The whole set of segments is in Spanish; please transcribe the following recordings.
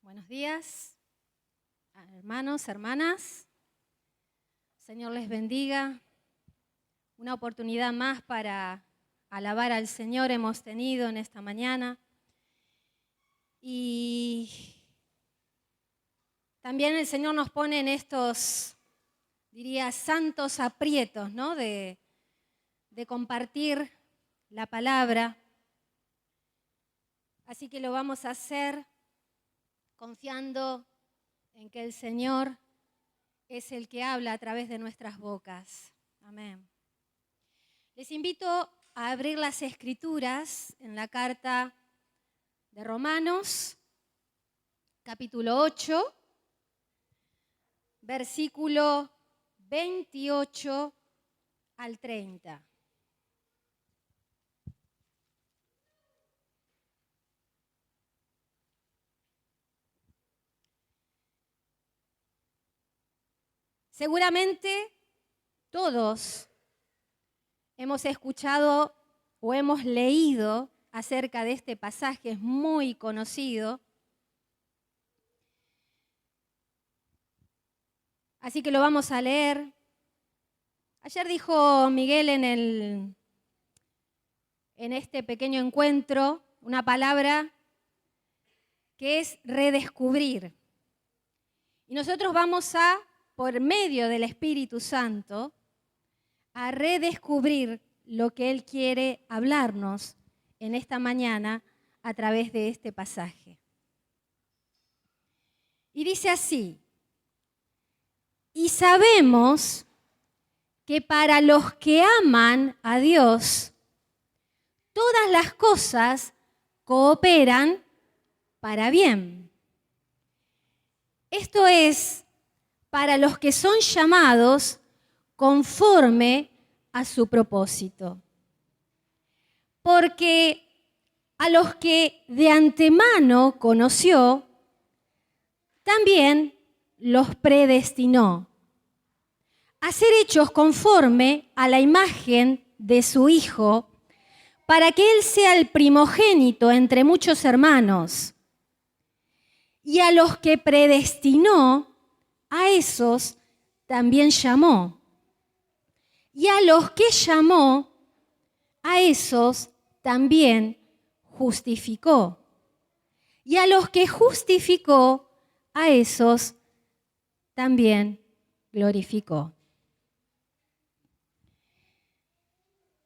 Buenos días, hermanos, hermanas. Señor les bendiga. Una oportunidad más para alabar al Señor hemos tenido en esta mañana. Y también el Señor nos pone en estos, diría, santos aprietos, ¿no? De compartir la palabra. Así que lo vamos a hacer confiando en que el Señor es el que habla a través de nuestras bocas. Amén. Les invito a abrir las Escrituras en la carta de Romanos, capítulo 8, versículo 28 al 30. Seguramente todos hemos escuchado o hemos leído acerca de este pasaje, es muy conocido. Así que lo vamos a leer. Ayer dijo Miguel en este pequeño encuentro una palabra que es redescubrir. Y nosotros vamos a, por medio del Espíritu Santo, a redescubrir lo que Él quiere hablarnos en esta mañana a través de este pasaje. Y dice así: y sabemos que para los que aman a Dios, todas las cosas cooperan para bien. Esto es, para los que son llamados conforme a su propósito. Porque a los que de antemano conoció, también los predestinó a ser hechos conforme a la imagen de su Hijo, para que Él sea el primogénito entre muchos hermanos. Y a los que predestinó, a esos también llamó. Y a los que llamó, a esos también justificó. Y a los que justificó, a esos también glorificó.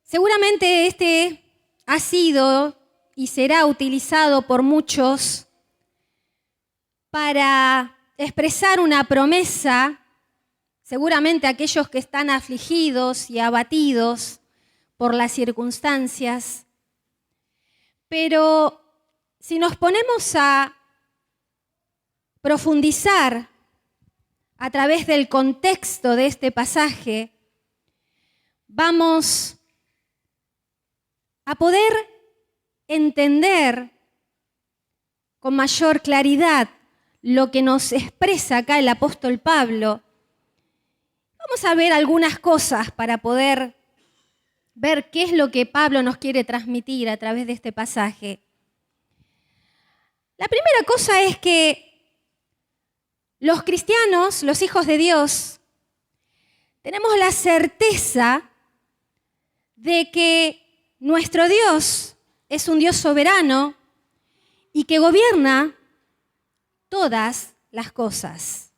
Seguramente este ha sido y será utilizado por muchos para expresar una promesa, seguramente aquellos que están afligidos y abatidos por las circunstancias. Pero si nos ponemos a profundizar a través del contexto de este pasaje, vamos a poder entender con mayor claridad lo que nos expresa acá el apóstol Pablo. Vamos a ver algunas cosas para poder ver qué es lo que Pablo nos quiere transmitir a través de este pasaje. La primera cosa es que los cristianos, los hijos de Dios, tenemos la certeza de que nuestro Dios es un Dios soberano y que gobierna todas las cosas.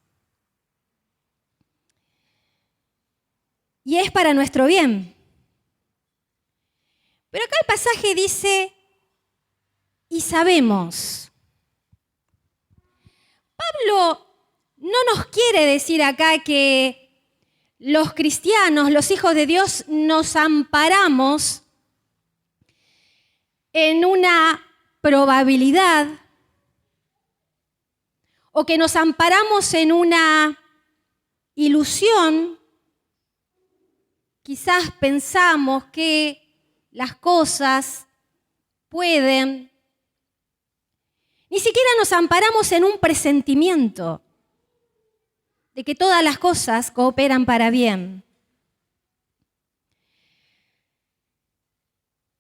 Y es para nuestro bien. Pero acá el pasaje dice, y sabemos. Pablo no nos quiere decir acá que los cristianos, los hijos de Dios, nos amparamos en una probabilidad o que nos amparamos en una ilusión. Quizás pensamos que las cosas pueden. Ni siquiera nos amparamos en un presentimiento de que todas las cosas cooperan para bien.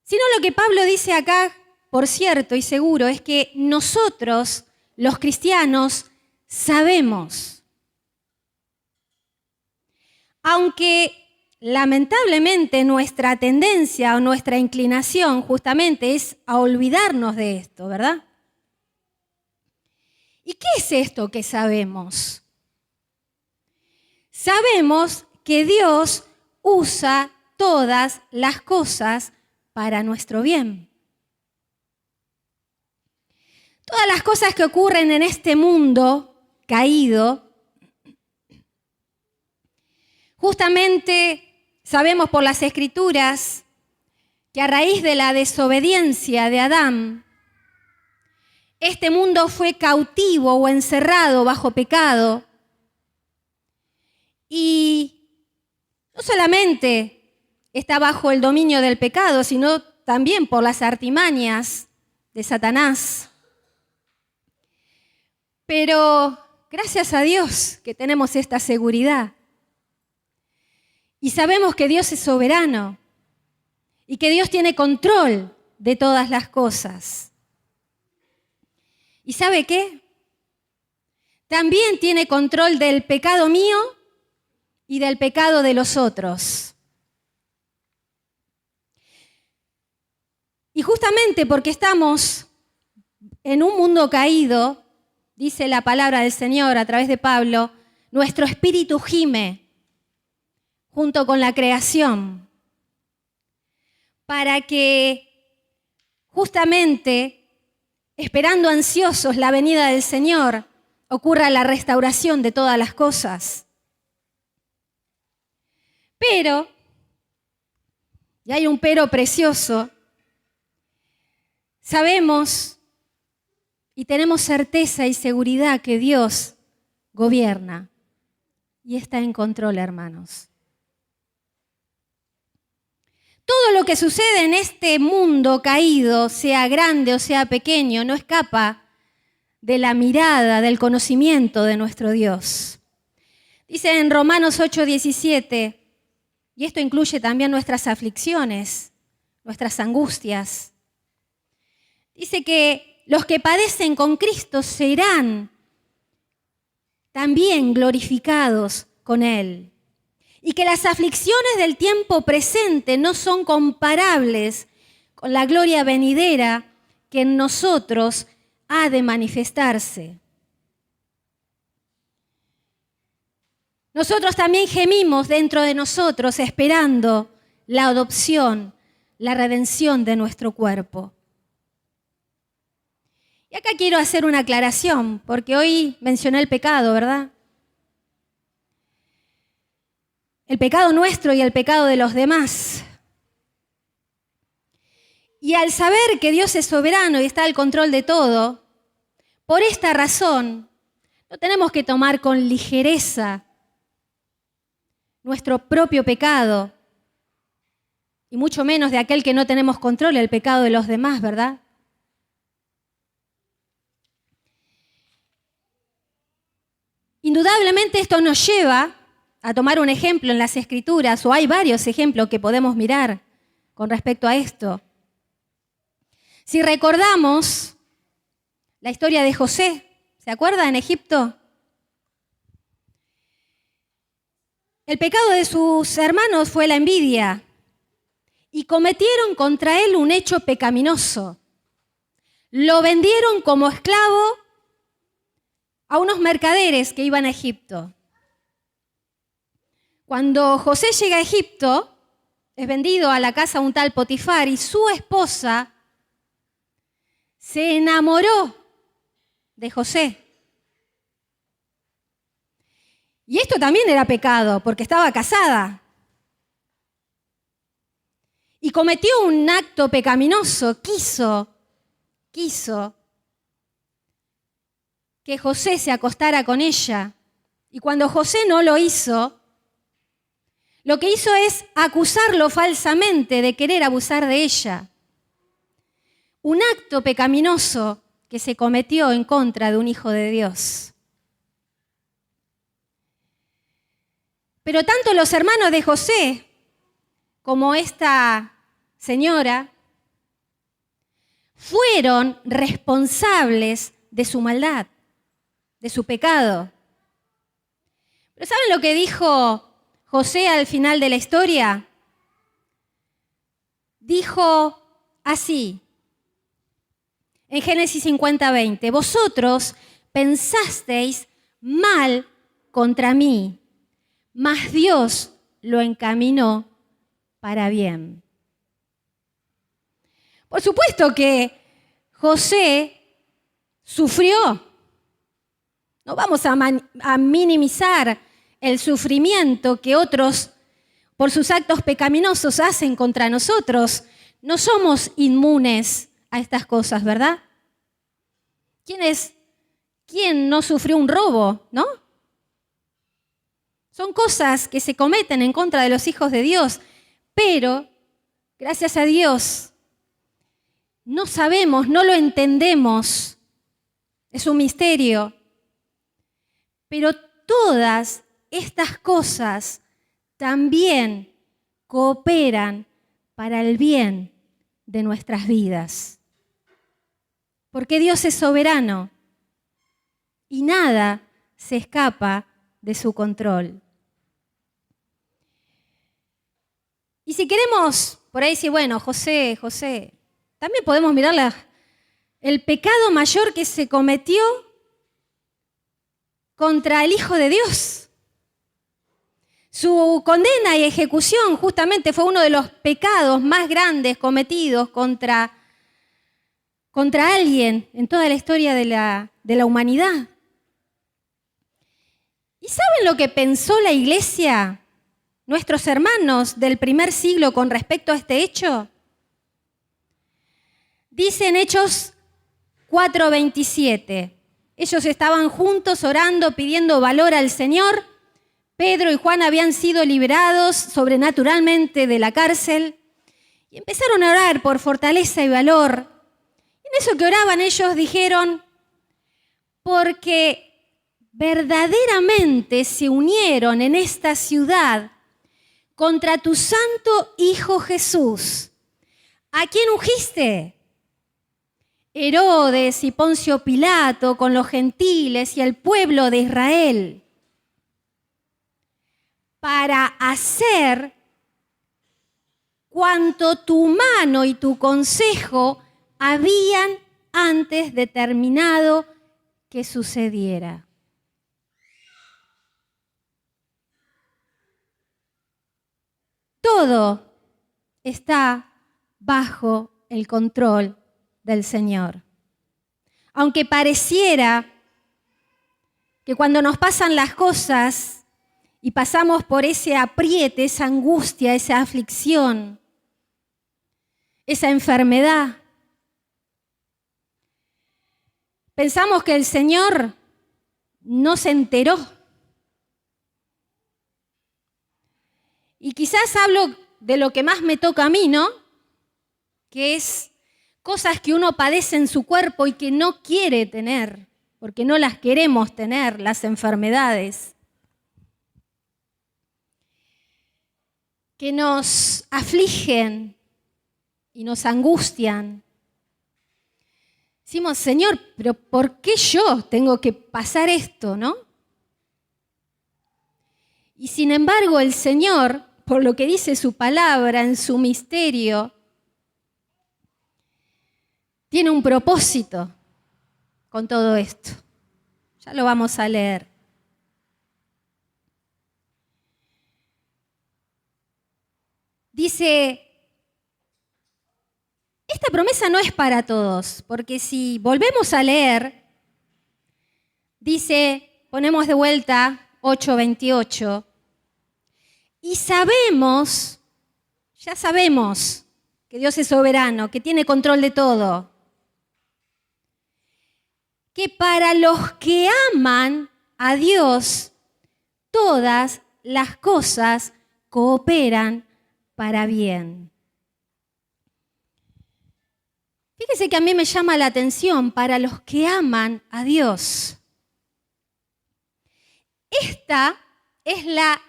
Sino lo que Pablo dice acá, por cierto y seguro, es que nosotros los cristianos sabemos. Aunque lamentablemente nuestra tendencia o nuestra inclinación justamente es a olvidarnos de esto, ¿verdad? ¿Y qué es esto que sabemos? Sabemos que Dios usa todas las cosas para nuestro bien. Todas las cosas que ocurren en este mundo caído, justamente sabemos por las Escrituras que a raíz de la desobediencia de Adán, este mundo fue cautivo o encerrado bajo pecado. Y no solamente está bajo el dominio del pecado, sino también por las artimañas de Satanás. Pero gracias a Dios que tenemos esta seguridad. Y sabemos que Dios es soberano y que Dios tiene control de todas las cosas. ¿Y sabe qué? También tiene control del pecado mío y del pecado de los otros. Y justamente porque estamos en un mundo caído, dice la palabra del Señor a través de Pablo, nuestro espíritu gime junto con la creación, para que justamente, esperando ansiosos la venida del Señor, ocurra la restauración de todas las cosas. Pero, y hay un pero precioso, sabemos y tenemos certeza y seguridad que Dios gobierna y está en control, hermanos. Todo lo que sucede en este mundo caído, sea grande o sea pequeño, no escapa de la mirada, del conocimiento de nuestro Dios. Dice en Romanos 8:17, y esto incluye también nuestras aflicciones, nuestras angustias. Dice que los que padecen con Cristo serán también glorificados con Él. Y que las aflicciones del tiempo presente no son comparables con la gloria venidera que en nosotros ha de manifestarse. Nosotros también gemimos dentro de nosotros esperando la adopción, la redención de nuestro cuerpo. Y acá quiero hacer una aclaración, porque hoy mencioné el pecado, ¿verdad? El pecado nuestro y el pecado de los demás. Y al saber que Dios es soberano y está al control de todo, por esta razón no tenemos que tomar con ligereza nuestro propio pecado, y mucho menos de aquel que no tenemos control, el pecado de los demás, ¿verdad? Indudablemente esto nos lleva a tomar un ejemplo en las Escrituras, o hay varios ejemplos que podemos mirar con respecto a esto. Si recordamos la historia de José, ¿se acuerda en Egipto? El pecado de sus hermanos fue la envidia y cometieron contra él un hecho pecaminoso. Lo vendieron como esclavo a unos mercaderes que iban a Egipto. Cuando José llega a Egipto, es vendido a la casa de un tal Potifar y su esposa se enamoró de José. Y esto también era pecado porque estaba casada. Y cometió un acto pecaminoso, quiso que José se acostara con ella. Y cuando José no lo hizo, lo que hizo es acusarlo falsamente de querer abusar de ella. Un acto pecaminoso que se cometió en contra de un hijo de Dios. Pero tanto los hermanos de José como esta señora fueron responsables de su maldad, de su pecado. Pero ¿saben lo que dijo José al final de la historia? Dijo así, en Génesis 50:20, vosotros pensasteis mal contra mí, mas Dios lo encaminó para bien. Por supuesto que José sufrió. No vamos a minimizar el sufrimiento que otros, por sus actos pecaminosos, hacen contra nosotros. No somos inmunes a estas cosas, ¿verdad? ¿Quién no sufrió un robo, no? Son cosas que se cometen en contra de los hijos de Dios, pero, gracias a Dios, no sabemos, no lo entendemos. Es un misterio. Pero todas estas cosas también cooperan para el bien de nuestras vidas. Porque Dios es soberano y nada se escapa de su control. Y si queremos por ahí decir, bueno, José, también podemos mirar el pecado mayor que se cometió contra el Hijo de Dios. Su condena y ejecución justamente fue uno de los pecados más grandes cometidos contra alguien en toda la historia de la humanidad. ¿Y saben lo que pensó la iglesia, nuestros hermanos del primer siglo con respecto a este hecho? Dice en Hechos 4:27, ellos estaban juntos orando, pidiendo valor al Señor. Pedro y Juan habían sido liberados sobrenaturalmente de la cárcel y empezaron a orar por fortaleza y valor. Y en eso que oraban ellos dijeron, porque verdaderamente se unieron en esta ciudad contra tu santo Hijo Jesús, ¿a quién ungiste? Herodes y Poncio Pilato con los gentiles y el pueblo de Israel, para hacer cuanto tu mano y tu consejo habían antes determinado que sucediera. Todo está bajo el control del Señor. Aunque pareciera que cuando nos pasan las cosas y pasamos por ese apriete, esa angustia, esa aflicción, esa enfermedad, pensamos que el Señor no se enteró. Y quizás hablo de lo que más me toca a mí, ¿no? Que es cosas que uno padece en su cuerpo y que no quiere tener, porque no las queremos tener, las enfermedades. Que nos afligen y nos angustian. Decimos, Señor, pero ¿por qué yo tengo que pasar esto, no? Y sin embargo, el Señor, por lo que dice su palabra en su misterio, tiene un propósito con todo esto. Ya lo vamos a leer. Dice, esta promesa no es para todos, porque si volvemos a leer, dice, ponemos de vuelta 8:28, y ya sabemos que Dios es soberano, que tiene control de todo, que para los que aman a Dios, todas las cosas cooperan para bien. Fíjese que a mí me llama la atención para los que aman a Dios. Esta es la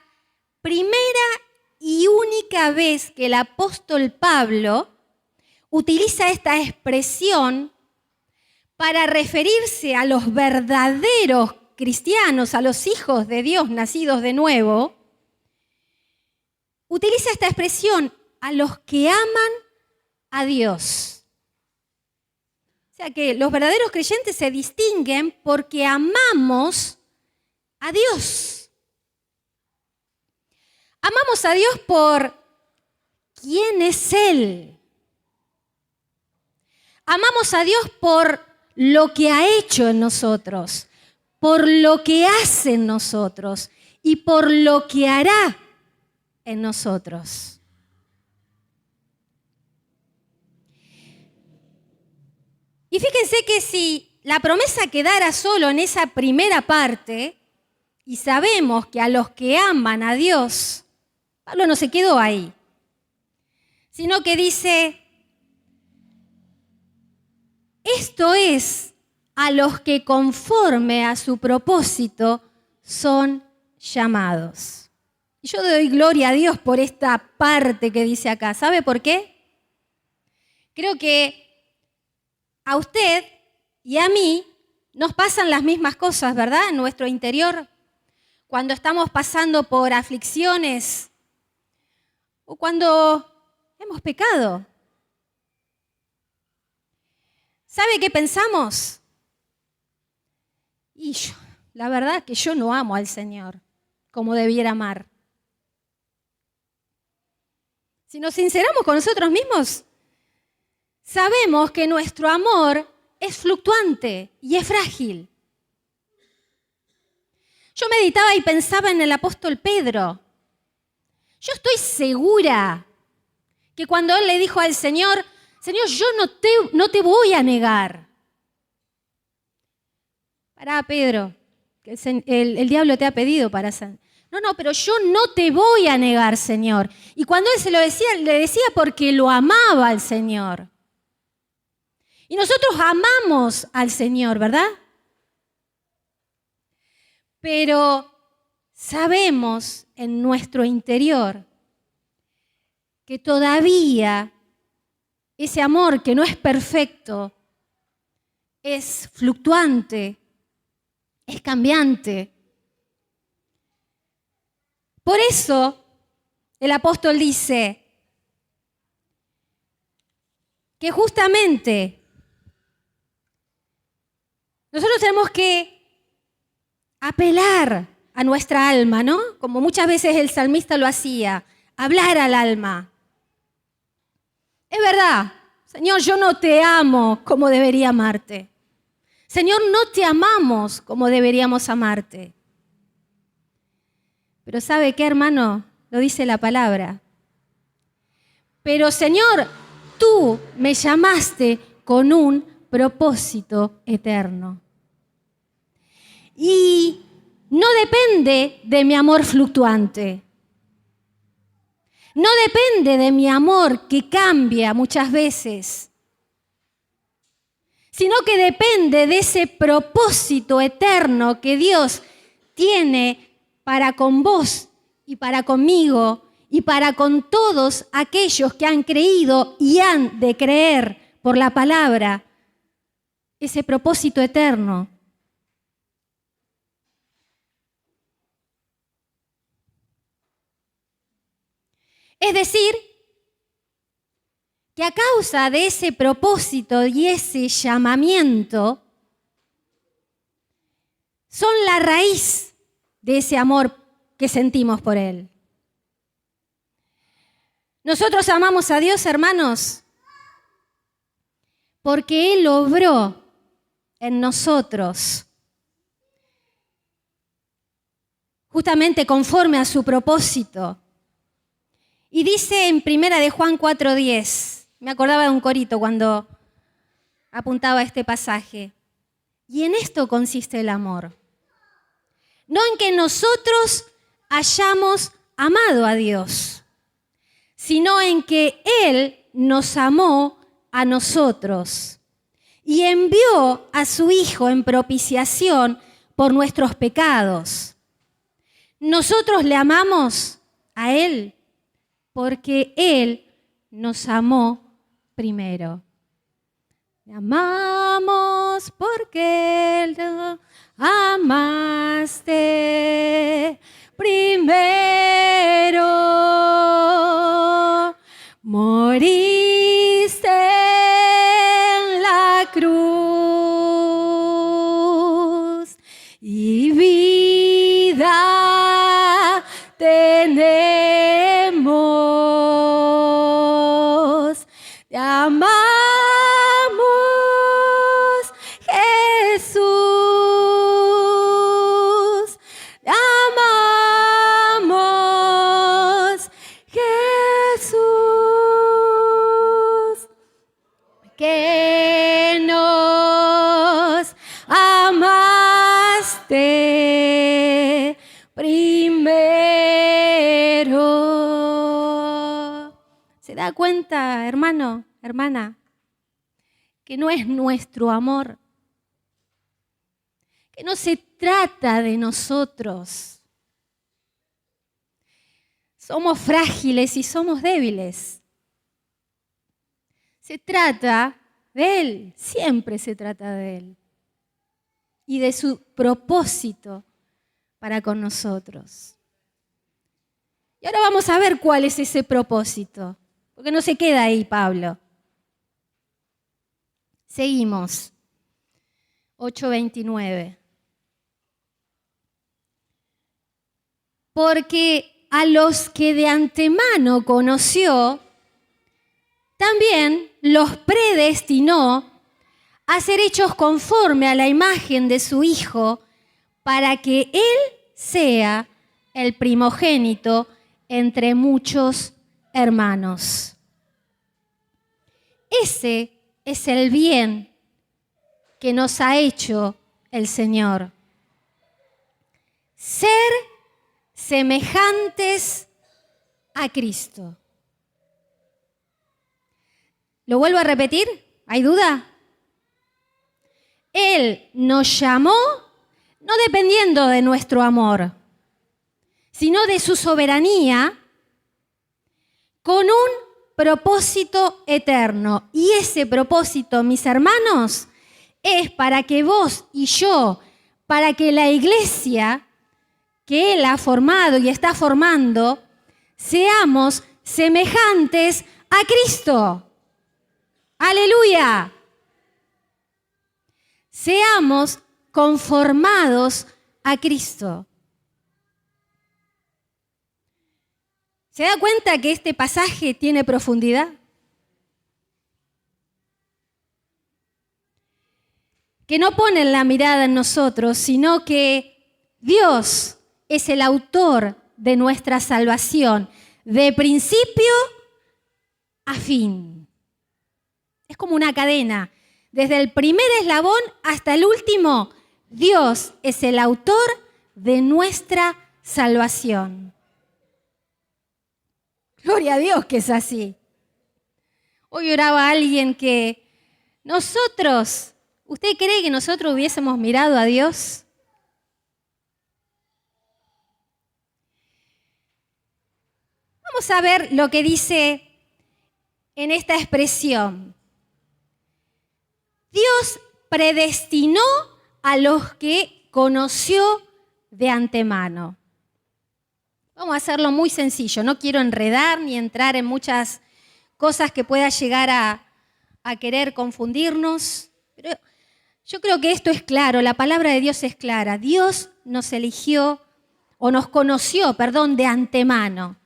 primera y única vez que el apóstol Pablo utiliza esta expresión para referirse a los verdaderos cristianos, a los hijos de Dios nacidos de nuevo, utiliza esta expresión, a los que aman a Dios. O sea que los verdaderos creyentes se distinguen porque amamos a Dios. Amamos a Dios por quién es Él. Amamos a Dios por lo que ha hecho en nosotros, por lo que hace en nosotros y por lo que hará en nosotros. Y fíjense que si la promesa quedara solo en esa primera parte, y sabemos que a los que aman a Dios, Pablo no se quedó ahí, sino que dice, esto es a los que conforme a su propósito son llamados. Y yo doy gloria a Dios por esta parte que dice acá. ¿Sabe por qué? Creo que a usted y a mí nos pasan las mismas cosas, ¿verdad? En nuestro interior, cuando estamos pasando por aflicciones o cuando hemos pecado. ¿Sabe qué pensamos? Y la verdad que yo no amo al Señor como debiera amar. Si nos sinceramos con nosotros mismos, sabemos que nuestro amor es fluctuante y es frágil. Yo meditaba y pensaba en el apóstol Pedro. Yo estoy segura que cuando él le dijo al Señor, Señor, yo no te voy a negar. Pará, Pedro, que el diablo te ha pedido para hacer. No, pero yo no te voy a negar, Señor. Y cuando él se lo decía, le decía porque lo amaba al Señor. Y nosotros amamos al Señor, ¿verdad? Pero sabemos en nuestro interior que todavía ese amor que no es perfecto es fluctuante, es cambiante. Por eso el apóstol dice que justamente nosotros tenemos que apelar a nuestra alma, ¿no? Como muchas veces el salmista lo hacía, hablar al alma. Es verdad, Señor, yo no te amo como debería amarte. Señor, no te amamos como deberíamos amarte. Pero ¿sabe qué, hermano? Lo dice la palabra. Pero Señor, tú me llamaste con un propósito eterno. Y no depende de mi amor fluctuante. No depende de mi amor que cambia muchas veces, sino que depende de ese propósito eterno que Dios tiene para con vos y para conmigo y para con todos aquellos que han creído y han de creer por la palabra, ese propósito eterno. Es decir, que a causa de ese propósito y ese llamamiento, son la raíz de ese amor que sentimos por Él. Nosotros amamos a Dios, hermanos, porque Él obró en nosotros, justamente conforme a su propósito. Y dice en 1 de Juan 4:10, me acordaba de un corito cuando apuntaba este pasaje, y en esto consiste el amor. No en que nosotros hayamos amado a Dios, sino en que Él nos amó a nosotros y envió a su Hijo en propiciación por nuestros pecados. Nosotros le amamos a Él porque Él nos amó primero. Le amamos que lo amaste primero. Moriste en la cruz y vida tenemos. Te amamos, Jesús. Te amamos, Jesús. Que nos amaste primero. ¿Se da cuenta, hermano, hermana, que no es nuestro amor? Que no se trata de nosotros. Somos frágiles y somos débiles. Se trata de Él, siempre se trata de Él. Y de su propósito para con nosotros. Y ahora vamos a ver cuál es ese propósito, porque no se queda ahí Pablo. Seguimos. 8:29. Porque a los que de antemano conoció, también los predestinó a ser hechos conforme a la imagen de su Hijo, para que Él sea el primogénito entre muchos hermanos. Ese es el bien que nos ha hecho el Señor. Ser semejantes a Cristo. ¿Lo vuelvo a repetir? ¿Hay duda? Él nos llamó no dependiendo de nuestro amor, sino de su soberanía, con un propósito eterno. Y ese propósito, mis hermanos, es para que vos y yo, para que la iglesia que Él ha formado y está formando, seamos semejantes a Cristo. ¡Aleluya! Seamos conformados a Cristo. ¿Se da cuenta que este pasaje tiene profundidad? Que no ponen la mirada en nosotros, sino que Dios es el autor de nuestra salvación, de principio a fin. Es como una cadena. Desde el primer eslabón hasta el último, Dios es el autor de nuestra salvación. Gloria a Dios que es así. Hoy oraba alguien que nosotros, ¿usted cree que nosotros hubiésemos mirado a Dios? Vamos a ver lo que dice en esta expresión. Dios predestinó a los que conoció de antemano. Vamos a hacerlo muy sencillo. No quiero enredar ni entrar en muchas cosas que pueda llegar a querer confundirnos. Pero yo creo que esto es claro. La palabra de Dios es clara. Dios nos eligió, o nos conoció, de antemano.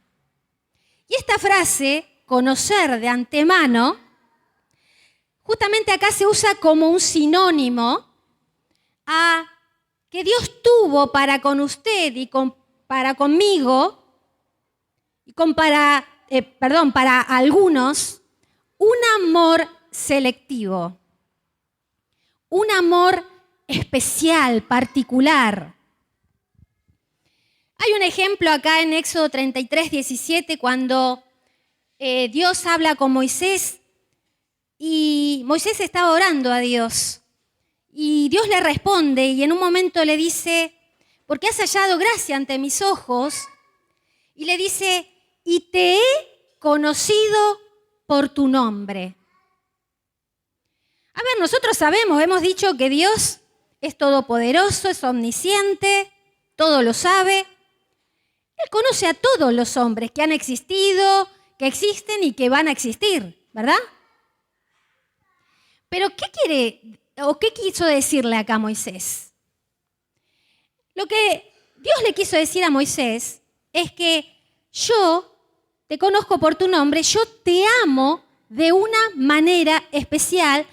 Y esta frase, conocer de antemano, justamente acá se usa como un sinónimo a que Dios tuvo para con usted y para conmigo, y para algunos, un amor selectivo, un amor especial, particular. Hay un ejemplo acá en Éxodo 33:17, cuando Dios habla con Moisés y Moisés estaba orando a Dios. Y Dios le responde y en un momento le dice, porque has hallado gracia ante mis ojos, y le dice, y te he conocido por tu nombre. A ver, nosotros sabemos, hemos dicho que Dios es todopoderoso, es omnisciente, todo lo sabe. Él conoce a todos los hombres que han existido, que existen y que van a existir, ¿verdad? Pero ¿qué quiere o qué quiso decirle acá a Moisés? Lo que Dios le quiso decir a Moisés es que yo te conozco por tu nombre, yo te amo de una manera especial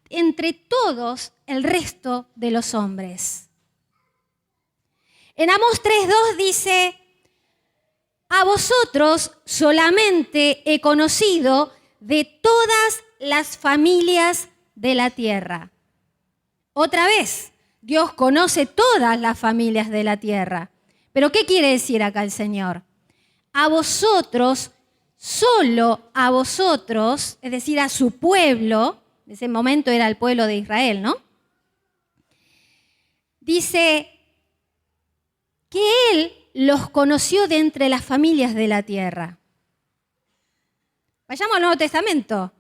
entre todos el resto de los hombres. En Amós 3:2 dice: a vosotros solamente he conocido de todas las familias de la tierra. Otra vez, Dios conoce todas las familias de la tierra. ¿Pero qué quiere decir acá el Señor? A vosotros, solo a vosotros, es decir, a su pueblo, en ese momento era el pueblo de Israel, ¿no? Dice que Él los conoció de entre las familias de la tierra. Vayamos al Nuevo Testamento.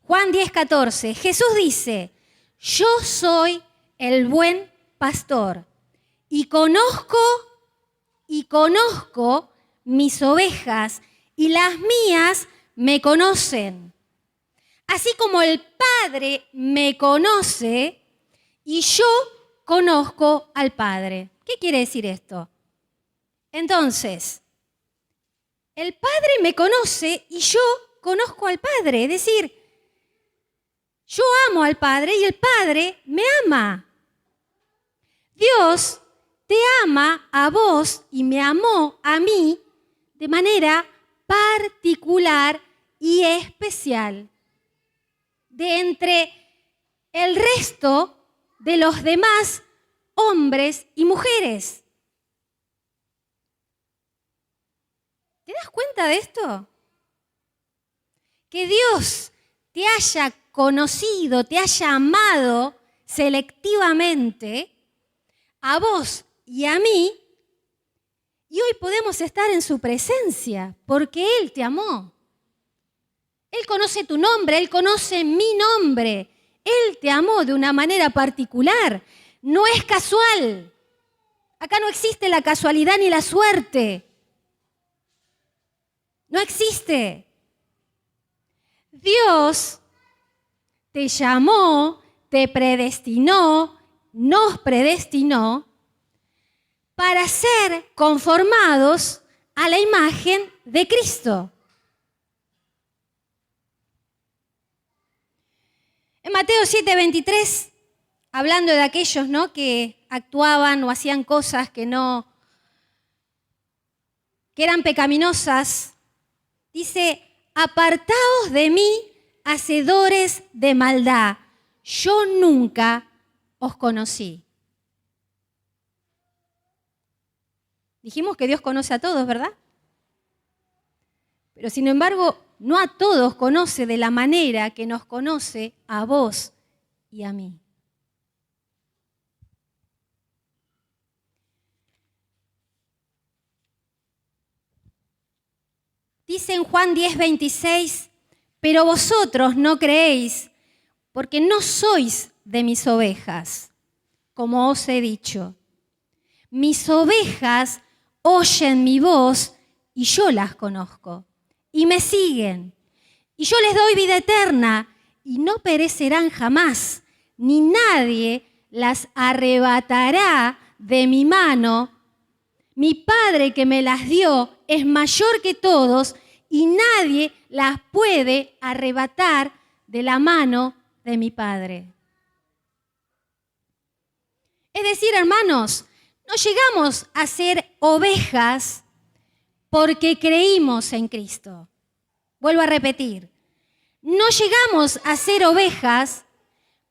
Juan 10:14. Jesús dice: yo soy el buen pastor y conozco mis ovejas y las mías me conocen. Así como el Padre me conoce y yo conozco al Padre. ¿Qué quiere decir esto? Entonces, el Padre me conoce y yo conozco al Padre. Es decir, yo amo al Padre y el Padre me ama. Dios te ama a vos y me amó a mí de manera particular y especial. De entre el resto de los demás hombres y mujeres. ¿Te das cuenta de esto? Que Dios te haya conocido, te haya amado selectivamente a vos y a mí, y hoy podemos estar en su presencia porque Él te amó. Él conoce tu nombre, Él conoce mi nombre. Él te amó de una manera particular. No es casual. Acá no existe la casualidad ni la suerte. No existe. Dios te llamó, te predestinó, nos predestinó para ser conformados a la imagen de Cristo. En Mateo 7:23, hablando de aquellos, ¿no?, que actuaban o hacían cosas que eran pecaminosas, dice: apartaos de mí, hacedores de maldad, yo nunca os conocí. Dijimos que Dios conoce a todos, ¿verdad? Pero sin embargo, no a todos conoce de la manera que nos conoce a vos y a mí. Dice en Juan 10:26, pero vosotros no creéis, porque no sois de mis ovejas, como os he dicho. Mis ovejas oyen mi voz y yo las conozco, y me siguen. Y yo les doy vida eterna, y no perecerán jamás, ni nadie las arrebatará de mi mano. Mi Padre que me las dio es mayor que todos, y nadie las puede arrebatar de la mano de mi Padre. Es decir, hermanos, no llegamos a ser ovejas porque creímos en Cristo. Vuelvo a repetir, no llegamos a ser ovejas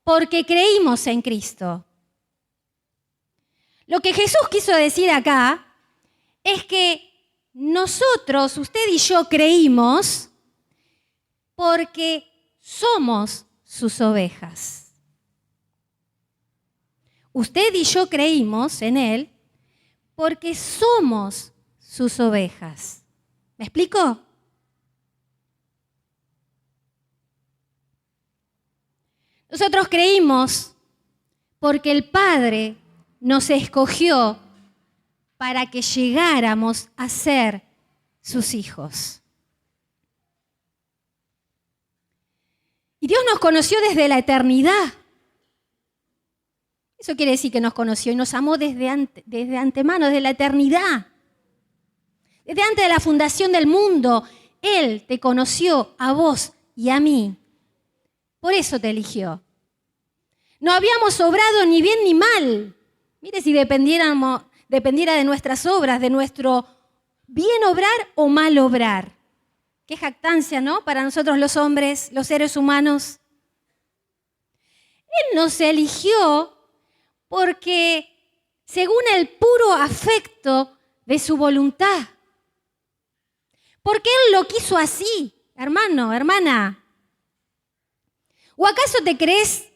porque creímos en Cristo. Lo que Jesús quiso decir acá es que nosotros, usted y yo, creímos porque somos sus ovejas. Usted y yo creímos en Él porque somos sus ovejas. ¿Me explico? Nosotros creímos porque el Padre nos escogió para que llegáramos a ser sus hijos. Y Dios nos conoció desde la eternidad. Eso quiere decir que nos conoció y nos amó desde antemano, desde la eternidad. Desde antes de la fundación del mundo, Él te conoció a vos y a mí. Por eso te eligió. No habíamos obrado ni bien ni mal. Mire si dependiera de nuestras obras, de nuestro bien obrar o mal obrar. Qué jactancia, ¿no? Para nosotros los hombres, los seres humanos. Él nos eligió porque según el puro afecto de su voluntad. Porque Él lo quiso así, hermano, hermana. ¿O acaso te crees?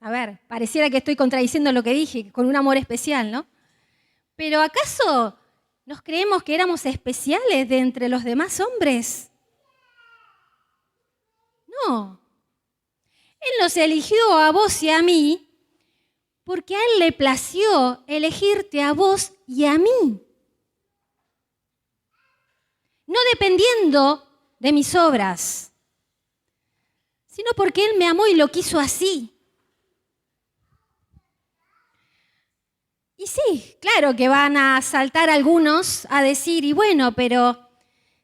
A ver, pareciera que estoy contradiciendo lo que dije, con un amor especial, ¿no? Pero ¿acaso nos creemos que éramos especiales de entre los demás hombres? No. Él nos eligió a vos y a mí porque a Él le plació elegirte a vos y a mí. No dependiendo de mis obras, sino porque Él me amó y lo quiso así. Y sí, claro que van a saltar algunos a decir, y bueno, pero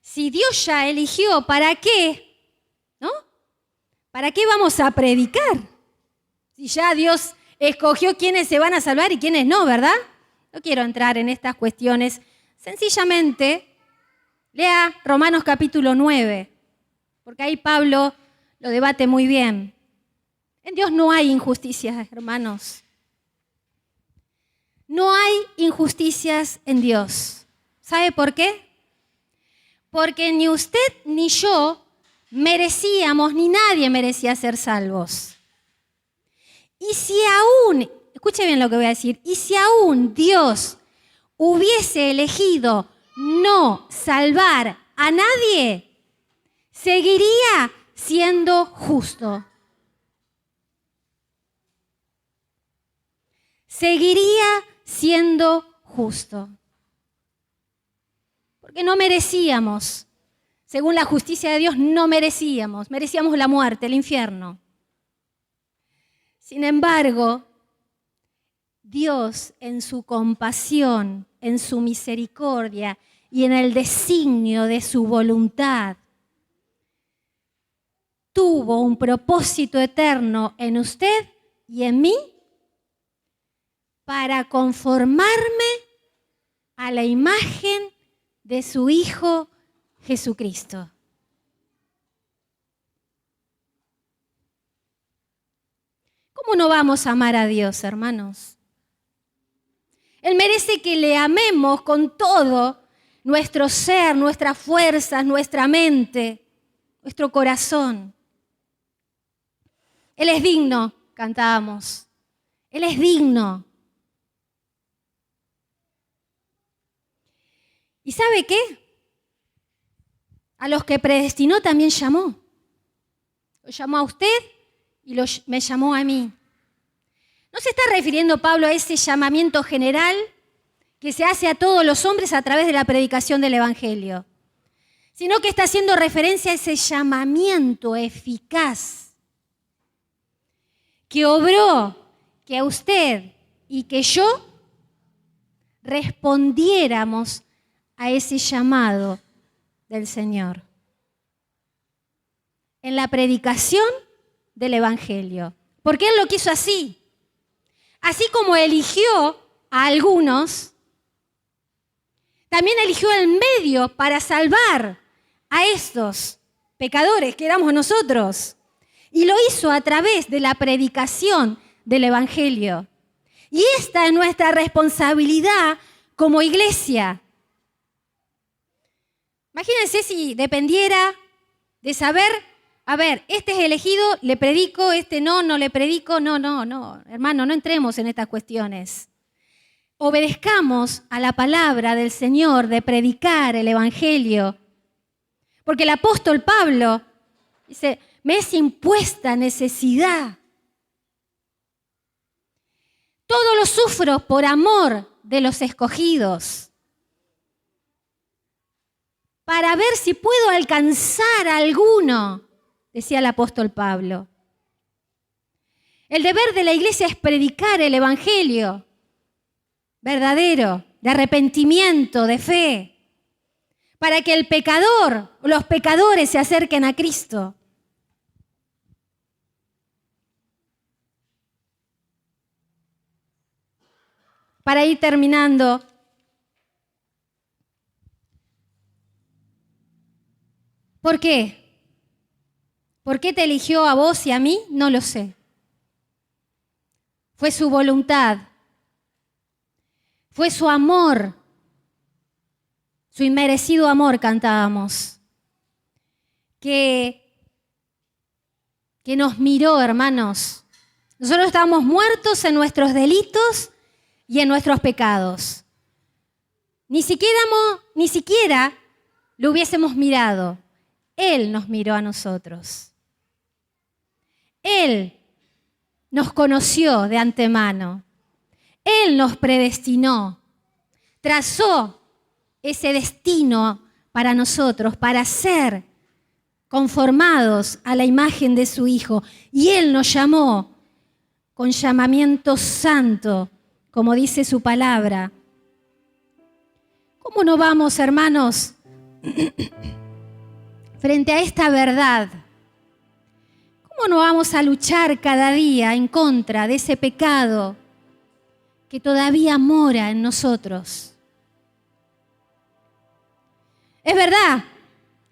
si Dios ya eligió, ¿para qué? ¿No? ¿Para qué vamos a predicar? Si ya Dios escogió quiénes se van a salvar y quiénes no, ¿verdad? No quiero entrar en estas cuestiones. Sencillamente, lea Romanos capítulo 9, porque ahí Pablo lo debate muy bien. En Dios no hay injusticias, hermanos. No hay injusticias en Dios. ¿Sabe por qué? Porque ni usted ni yo merecíamos, ni nadie merecía ser salvos. Y si aún, escuche bien lo que voy a decir, y si aún Dios hubiese elegido no salvar a nadie, seguiría siendo justo. Seguiría siendo justo. Porque no merecíamos, según la justicia de Dios, no merecíamos la muerte, el infierno. Sin embargo, Dios en su compasión, en su misericordia y en el designio de su voluntad, tuvo un propósito eterno en usted y en mí para conformarme a la imagen de su Hijo Jesucristo. ¿Cómo no vamos a amar a Dios, hermanos? Él merece que le amemos con todo nuestro ser, nuestras fuerzas, nuestra mente, nuestro corazón. Él es digno, cantábamos. Él es digno. ¿Y sabe qué? A los que predestinó también llamó. Lo llamó a usted y me llamó a mí. ¿No se está refiriendo Pablo a ese llamamiento general que se hace a todos los hombres a través de la predicación del Evangelio? Sino que está haciendo referencia a ese llamamiento eficaz que obró que a usted y que yo respondiéramos a ese llamado del Señor en la predicación del Evangelio. Porque Él lo quiso así. Así como eligió a algunos, también eligió el medio para salvar a estos pecadores que éramos nosotros. Y lo hizo a través de la predicación del Evangelio. Y esta es nuestra responsabilidad como iglesia. Imagínense si dependiera de saber, a ver, este es elegido, le predico, este no le predico. No, hermano, no entremos en estas cuestiones. Obedezcamos a la palabra del Señor de predicar el Evangelio. Porque el apóstol Pablo dice, me es impuesta necesidad. Todo lo sufro por amor de los escogidos, para ver si puedo alcanzar a alguno, decía el apóstol Pablo. El deber de la iglesia es predicar el evangelio verdadero, de arrepentimiento, de fe, para que el pecador o los pecadores se acerquen a Cristo. Para ir terminando, ¿por qué? ¿Por qué te eligió a vos y a mí? No lo sé. Fue su voluntad, fue su amor, su inmerecido amor, cantábamos, que nos miró, hermanos. Nosotros estábamos muertos en nuestros delitos y en nuestros pecados. Ni siquiera lo hubiésemos mirado. Él nos miró a nosotros. Él nos conoció de antemano. Él nos predestinó. Trazó ese destino para nosotros, para ser conformados a la imagen de su Hijo. Y Él nos llamó con llamamiento santo, como dice su palabra. ¿Cómo no vamos, hermanos, frente a esta verdad? ¿Cómo no vamos a luchar cada día en contra de ese pecado que todavía mora en nosotros? Es verdad,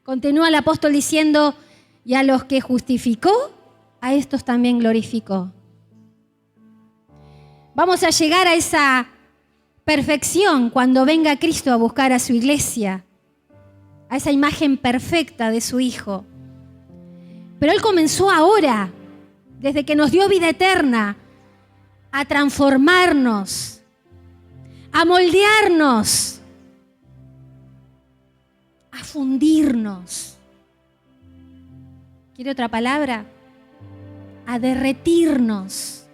continúa el apóstol diciendo, y a los que justificó, a estos también glorificó. Vamos a llegar a esa perfección cuando venga Cristo a buscar a su iglesia, a esa imagen perfecta de su Hijo. Pero Él comenzó ahora, desde que nos dio vida eterna, a transformarnos, a moldearnos, a fundirnos. ¿Quiere otra palabra? A derretirnos.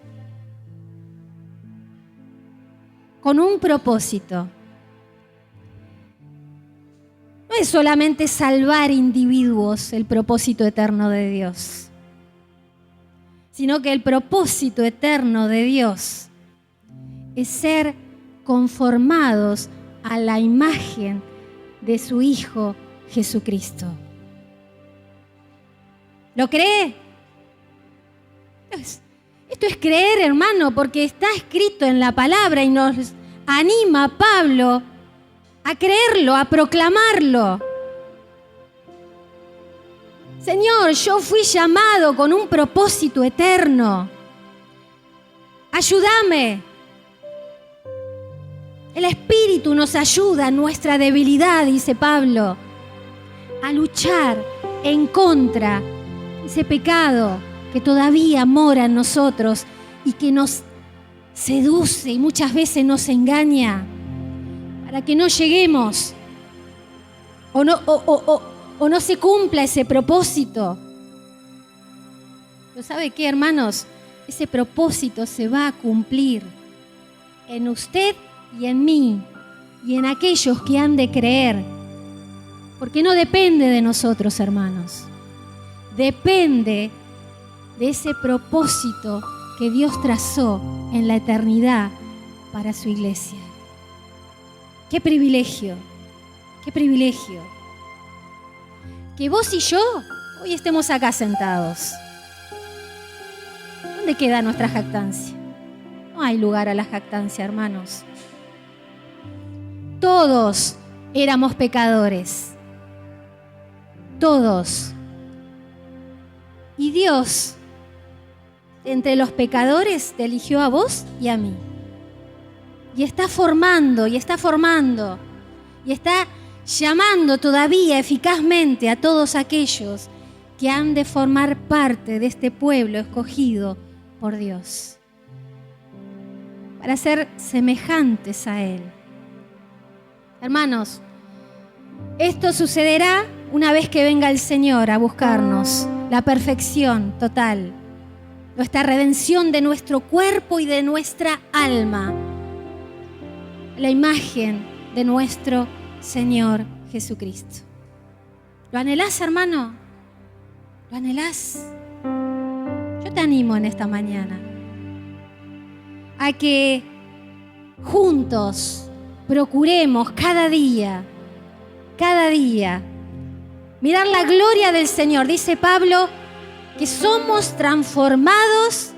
Con un propósito. No es solamente salvar individuos el propósito eterno de Dios, sino que el propósito eterno de Dios es ser conformados a la imagen de su Hijo Jesucristo. ¿Lo cree? Esto es creer, hermano, porque está escrito en la palabra y nos anima Pablo a creerlo, a proclamarlo. Señor, yo fui llamado con un propósito eterno. Ayúdame. El Espíritu nos ayuda en nuestra debilidad, dice Pablo, a luchar en contra de ese pecado que todavía mora en nosotros y que nos seduce y muchas veces nos engaña para que no lleguemos o no se cumpla ese propósito. ¿Pero sabe qué, hermanos? Ese propósito se va a cumplir en usted y en mí y en aquellos que han de creer, porque no depende de nosotros, hermanos. Depende de ese propósito que Dios trazó en la eternidad para su iglesia. ¡Qué privilegio! ¡Qué privilegio! Que vos y yo hoy estemos acá sentados. ¿Dónde queda nuestra jactancia? No hay lugar a la jactancia, hermanos. Todos éramos pecadores. Todos. Y Dios, entre los pecadores, te eligió a vos y a mí. Y está formando, y está llamando todavía eficazmente a todos aquellos que han de formar parte de este pueblo escogido por Dios, para ser semejantes a Él. Hermanos, esto sucederá una vez que venga el Señor a buscarnos. la perfección total, nuestra redención de nuestro cuerpo y de nuestra alma, la imagen de nuestro Señor Jesucristo. ¿Lo anhelás, hermano? ¿Lo anhelás? Yo te animo en esta mañana a que juntos procuremos cada día, mirar la gloria del Señor. Dice Pablo que somos transformados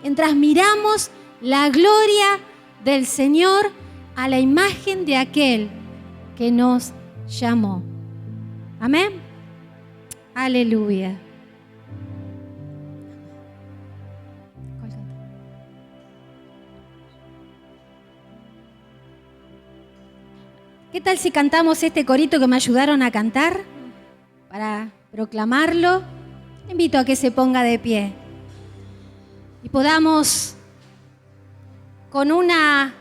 mientras miramos la gloria del Señor a la imagen de aquel que nos llamó. Amén. Aleluya. ¿Qué tal si cantamos este corito que me ayudaron a cantar para proclamarlo? Te invito a que se ponga de pie y podamos con una